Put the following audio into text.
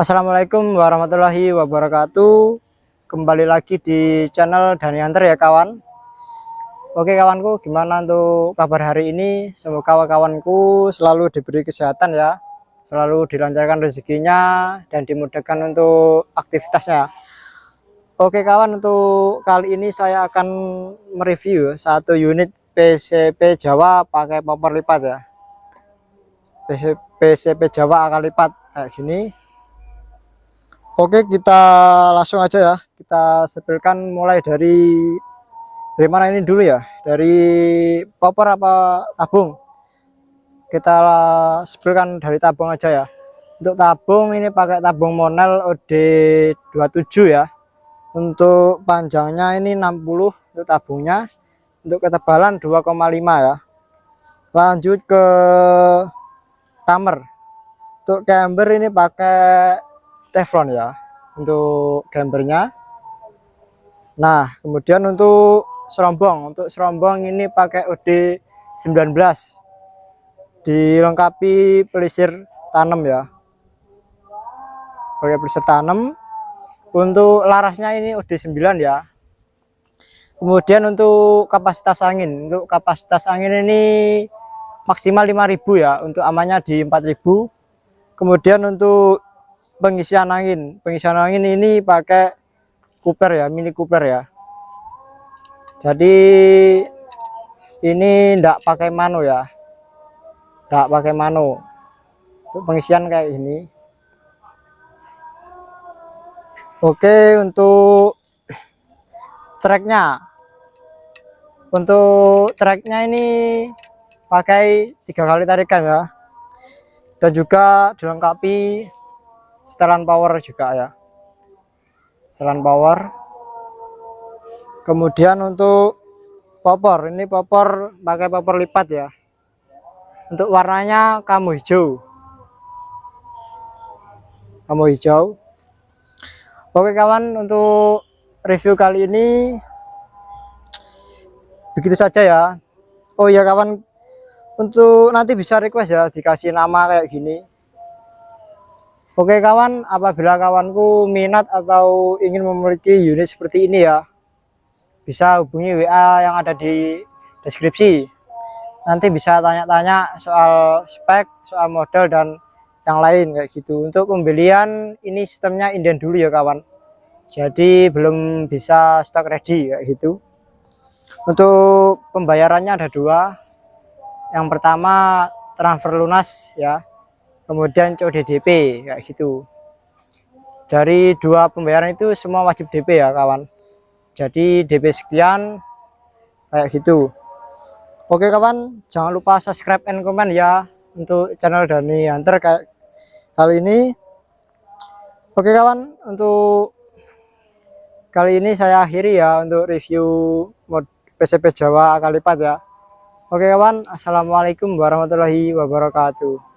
Assalamualaikum warahmatullahi wabarakatuh. Kembali lagi di channel Dani Hunter ya kawan. Oke kawanku, gimana untuk kabar hari ini? Semoga kawanku selalu diberi kesehatan ya, selalu dilancarkan rezekinya dan dimudahkan untuk aktivitasnya. Oke kawan, untuk kali ini saya akan mereview satu unit PCP Jawa pakai popor lipat ya. PCP Jawa akal lipat kayak gini. Oke, kita langsung aja ya. Kita sepilkan mulai dari mana ini dulu ya? Dari popor apa tabung? Kita sepilkan dari tabung aja ya. Untuk tabung ini pakai tabung Monel OD27 ya. Untuk panjangnya ini 60 untuk tabungnya. Untuk ketebalan 2,5 ya. Lanjut ke camber. Untuk camber ini pakai teflon ya untuk gambarnya. Nah, kemudian untuk serombong ini pakai OD19 dilengkapi pelisir tanam ya, pakai pelisir tanam. Untuk larasnya ini OD9 ya. Kemudian untuk kapasitas angin ini maksimal 5000 ya, untuk amannya di 4000. Kemudian untuk pengisian angin ini pakai Cooper ya, Mini Cooper ya. Jadi ini enggak pakai mano ya, enggak pakai mano untuk pengisian kayak ini. Oke, untuk treknya ini pakai 3 kali tarikan ya, dan juga dilengkapi setelan power juga ya, setelan power. Kemudian untuk popor, ini popor pakai popor lipat ya. Untuk warnanya kamu hijau. Oke kawan, untuk review kali ini begitu saja ya. Oh ya kawan, untuk nanti bisa request ya, dikasih nama kayak gini. Oke kawan, apabila kawanku minat atau ingin memiliki unit seperti ini ya, bisa hubungi WA yang ada di deskripsi. Nanti bisa tanya-tanya soal spek, soal model dan yang lain kayak gitu. Untuk pembelian ini sistemnya inden dulu ya kawan, jadi belum bisa stok ready kayak gitu. Untuk pembayarannya ada 2. Yang pertama transfer lunas ya, kemudian COD DP kayak gitu. Dari 2 pembayaran itu semua wajib DP ya kawan, jadi DP sekian kayak gitu. Oke kawan, jangan lupa subscribe and comment ya untuk channel Dani Hunter kayak kali ini. Oke kawan, untuk kali ini saya akhiri ya untuk review mod PCP Jawa akal lipat ya. Oke kawan, assalamualaikum warahmatullahi wabarakatuh.